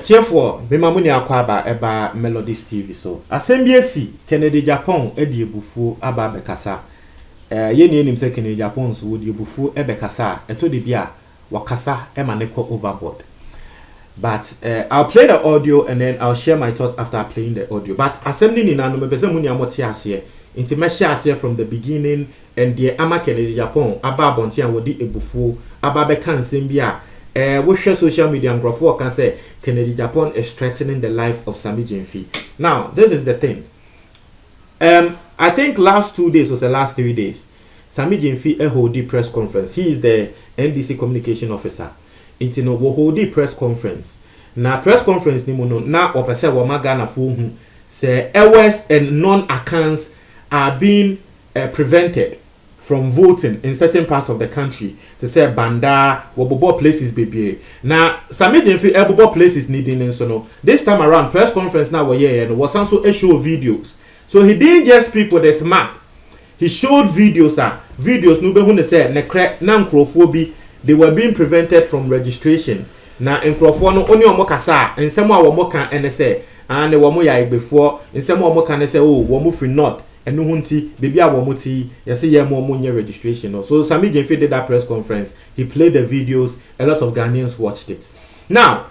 Therefore, Bimamuni Akwaba eba Melodies TV so. Assembliesi Kennedy Japan edi ebufu aba bekasa. Yeni nim se Kennedy Japan so di ebufu ebekasa eto de bia wakasa emaneko overboard. But I'll play the audio and then I'll share my thoughts after playing the audio. But assembly ni na no mepese muni amoti ase. Inti me share ase from the beginning and the ama Kennedy Japan aba bonti an wodi ebufu aba beka nsem bia we share social media and graph can say Kennedy Japan is threatening the life of Sammy Gyamfi. Now, this is the thing. I think last 2 days or the last 3 days, Sammy Gyamfi hold the press conference. He is the NDC communication officer. Intino wo hold the press conference. Na press conference ni mono na opese wo magana fu say errors and non-accounts are being prevented from voting in certain parts of the country to say Banda, Wobobo places baby. Now, Sammy Gyamfi Wobobo places needing so no. This time around, press conference now and was also a show videos. So he didn't just speak with a map. He showed videos, videos no be when say nekre na nkrofo they were being prevented from registration. Na nkrofo no oni omo kasa ensemo a wo mo kan ene say and wo mo ya before ensemo omo kan say oh wo mo free north. And no hunti, baby, I want to say, yeah, more registration. So, Sammy Gyamfi did that press conference. He played the videos. A lot of Ghanaians watched it. Now,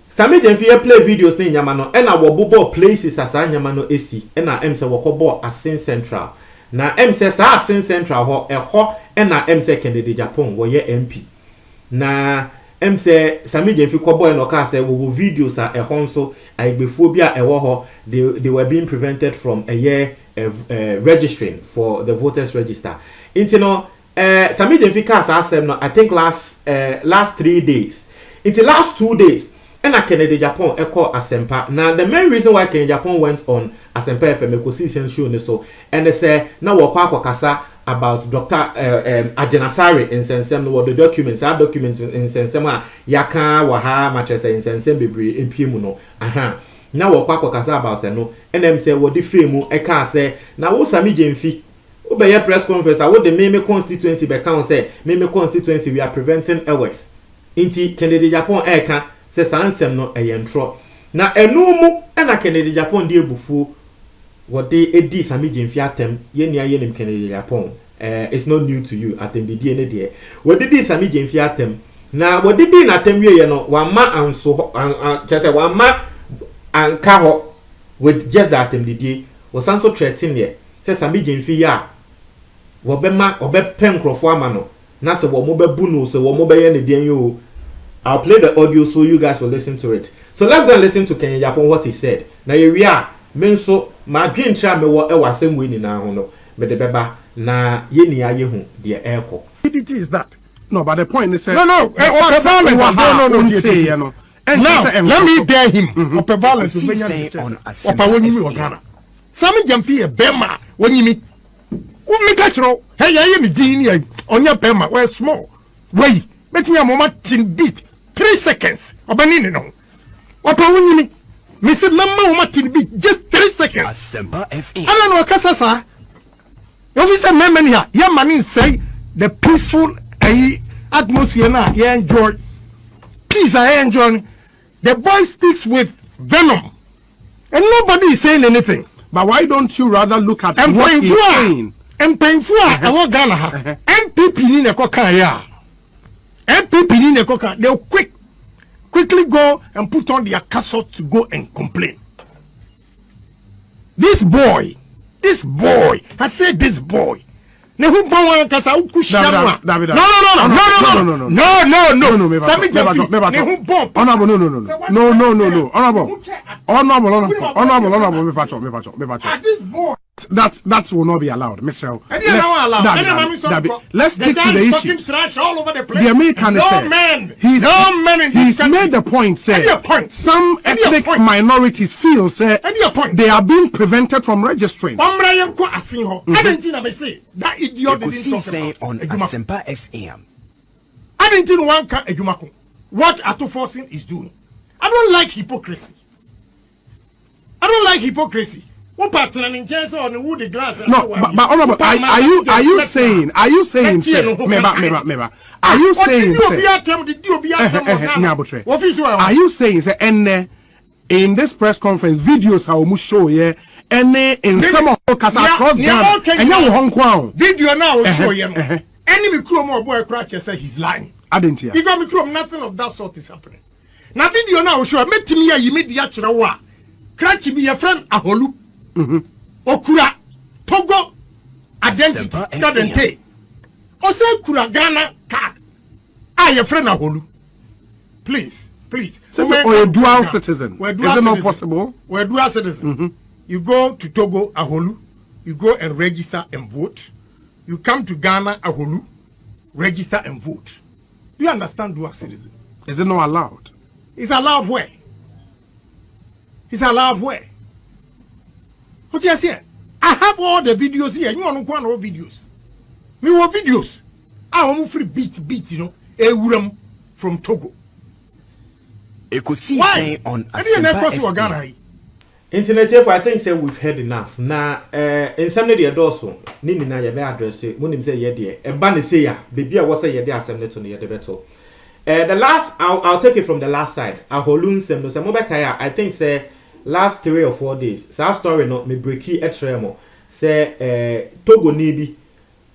Sammy Gyamfi play videos in Yamano, and our bobo places as Yamano AC, and I am say Wakobo as Sin Central. Now, M says, Sin Central, and I am say Kennedy Japan, were ye MP. Now, M say Sammy Gyamfi Kobo and Oka say, we videos are a honso, I before be a woho, they were being prevented from a year. Registering for the voters register. Intino Sammy Gyamfi cast asked them I think last 3 days. Into last 2 days, and I Kennedy Japan echo Asempa. Now the main reason why Kennedy Japan went on Asempa FM ecosystem show so and they say now wakwa kasa about Dr. Ajenasari in Sensem no the documents are documents in Sensema yaka waha matresa in Sensem bibri in Pimuno. Now wakwa kasa about no and them say what the film e can say now wo Sammy Gyamfi obey press conference what the meme constituency be can say meme constituency we are preventing errors inti Kennedy Japan e can say sansem no e yentro na enu mu e na Kennedy Japan de ebufu what they edi Sammy Gyamfi atem ye nia ye nim Kennedy Japan it's not new to you atem de die ne de what did Sammy Gyamfi atem na what did na atem wie ye no wa ma anso just say wa ma and Kaho with just that MDD was also threatening here. Says Sammy Gyamfi ya Wobema obe pen crofo amano. Na se wo mo be bunu so wo mo be ye ne den yo. I'll play the audio so you guys will listen to it. So let's go and listen to Kennedy Japan what he said. Na ye wi a me so ma dwen tra me wo e wasem we ni na ho no. Me de beba na ye ni aye hu de eko. It is that. No, but the point is no. No. Now, let me dare him. Upper balance is Sammy Gyamfi a bema when you meet. What make a hey, I am a genius on your bema, where small. Wait, let me a moment in beat 3 seconds. Obanino. What when you meet Mr. Lama Martin beat just 3 seconds. I don't know, Casasa. Officer Memania, your money say the peaceful atmosphere now, yeah, enjoy. Peace, I enjoy. The boy speaks with venom, and nobody is saying anything. But why don't you rather look at what he's saying? And painful, I want Ghana. MPP in a coca, MPP in a coca. They'll quickly go and put on their castle to go and complain. This boy, I said this boy. No. Sammy That will not be allowed, Mr. Let's stick to the issue. The American said he's made the point. Say some ethnic minorities feel they are being prevented from registering. That idiot didn't say on Asempa FM. I didn't want Ejumako. What Atoforsin is doing. I don't like hypocrisy. What partner in chance on the woody glass? No, but honorable, are you saying, sir, meba, are you saying, are you saying, sir, and in this press conference, videos are almost show, yeah, and in some of across Ghana, and you Hong Kong. Video now show you. Enemy chrome or boy crash say he's lying. I didn't hear. You got me chrome, nothing of that sort is happening. Now video now show me to me you meet the actual wa. Crash be your friend Aholu. Okura Togo identity Kadente. Ose Kura Ghana card. Your friend Aholu. Please. So we're a dual citizen. Is it not possible? We're dual citizen. You go to Togo, Aholu. You go and register and vote. You come to Ghana, Aholu. Register and vote. Do you understand dual citizen? Is it not allowed? It's allowed where? It's allowed where? What you say? I have all the videos here. You want to all videos? Me want videos. I want free beat, you know. A from Togo. Why? On Internet here, I think say we've heard enough. Now, in some of the adults, Nini na ye be address it. When him say ye there, e ba ne say ya. Baby, I was say ye there assembly to ye the better. The last, I'll take it from the last side. Aholun sem no say mo be kaya. I think say last 3 or 4 days. Sa story no me breaki etremo. Say Togo ni bi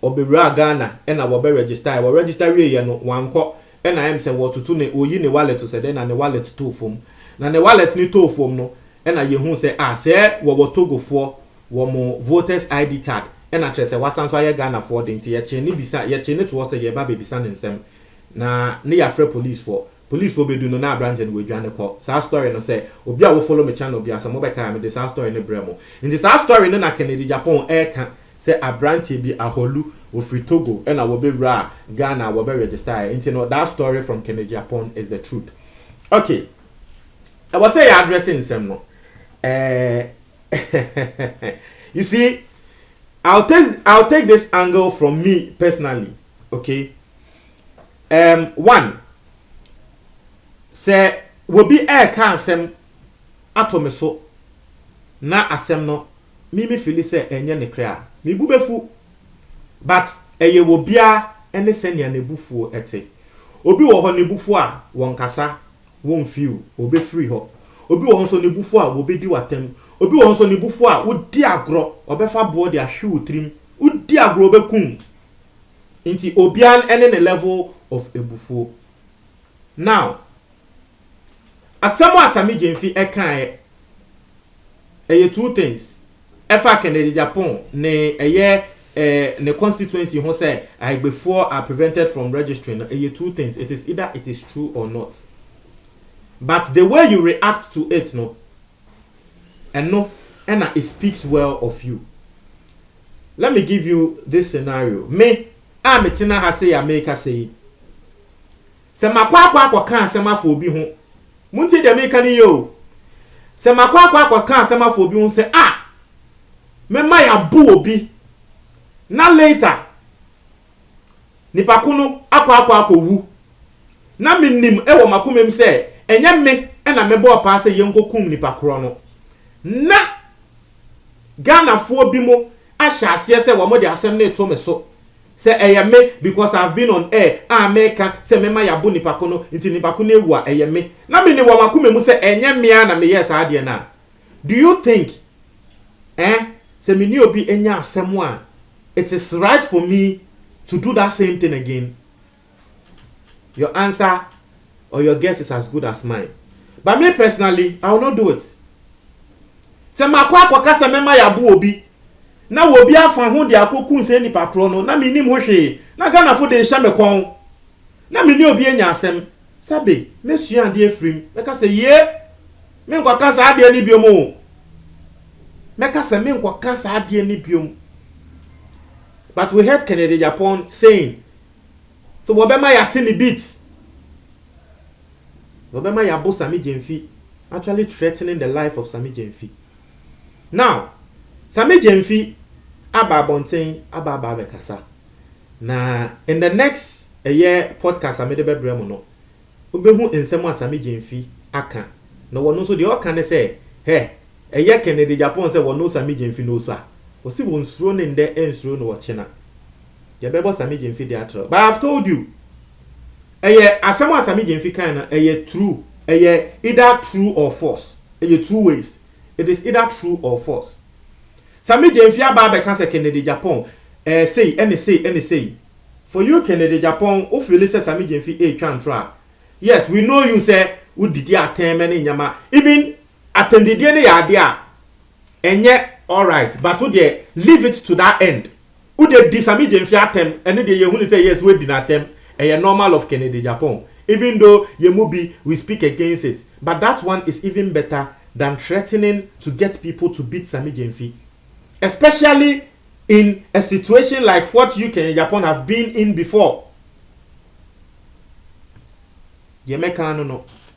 obewura Ghana e na wo be register. Wo register we ye no wanko. E na am say wo tutu ne oyi ne wallet to say then na ne wallet to fom. Na ne wallet ni to fom no. And I hear say, say, what Togo for, mo voters ID card. And I say, what sounds like Ghana for the entire chain, ye chain it was a ye baby son and sem. Na near free police for be do no branch and we join the call. So our story no say, Obia will follow me channel, be some mobile time, this our story in the Bremo. In this our story, no, I can Japan air can say a branch be a holu with free Togo, and I will be ra Ghana will be registered. And you know that story from Kennedy Japan is the truth. Okay, I was say addressing some no. You see, I'll take this angle from me personally. Okay. One, say will be air can sem atome so na asem no me feel say enye ne kra me bu befu but eye wo bia ene senia ne bufu ete obi wo ho ne bufu a won kasa won feel obi free ho obi wo nso ne bufu a wo be di watem obi wo nso ne bufu a wo di agro obefa bo de ahwe trim wo di agro obekum inti obian ene ne level of ebufu. Now asamo asami jemfi ekan eye two things efa Kennedy Japan ne eye ne constituency who say before are prevented from registering eye two things. It is either it is true or not, but the way you react to it no and it speaks well of you. Let me give you this scenario. Me ametina ha say America say se makwa kan asema fo obi ho munti de America ni yo se makwa kan asema fo obi ho say me ma ya bu obi na later nipa kuno akwa wu na minim e wo makomem say enye me na me bo pa say yenkokum nipa kro no na Ghana fo bi mo ahya ase say wo mo de asem na eto me so say me because I've been on air America say me ma ya bu nipa kuno nti nipa kuno ewu a me na me ni wo makomem say enye me na me yes ade na. Do you think say me ni obi enya asem a it is right for me to do that same thing again? Your answer or your guess is as good as mine. But me personally, I will not do it. Se makwa kasa me ma ya bu obi. Na wo bi afa ho de akokun se nipa kro no na me nim ho hwe. Na Ghana fo de hya me kon. Na me ni obi enya asem. Sabe, me sua ade afrim. Me ka se ye. Me nkwa kasa ade ni biomo. Me ka se me nkwa kasa ade ni biomo. But we heard Kennedy Japan saying, so wobema ya tini beat. Wobema ya bo Sammy Gyamfi, actually threatening the life of Sammy Gyamfi. Now, Sammy Gyamfi aba bonten aba bekasa. Na in the next year podcast amede bebrem no. Obehu ensem a Sammy Gyamfi aka. No wono so de o kan say, hey, eye Kennedy Japan say won no Sami Jemfi no so a o si won suro ne nde ensuro no wo chena ye bebo Sami Jemfi dey atro but I've told you eye asemo Sami Jemfi kan na eye true eye either true or false eye two ways it is either true or false Sami Jemfi aba be kan say Kennedy Japan say for you Kennedy Japan o feel say Sami Jemfi e twa yes we know you say wo didi atem ne nyama even attendidie ne ya ade a enye all right but wo dey leave it to that end wo dey di Sami Jemfi atem ene dey ye hu ni say yes we di na atem e normal of Kennedy Japan even though Yemubi we speak against it but that one is even better than threatening to get people to beat Sami Jemfi especially in a situation like what you Kennedy Japan have been in before. You make no.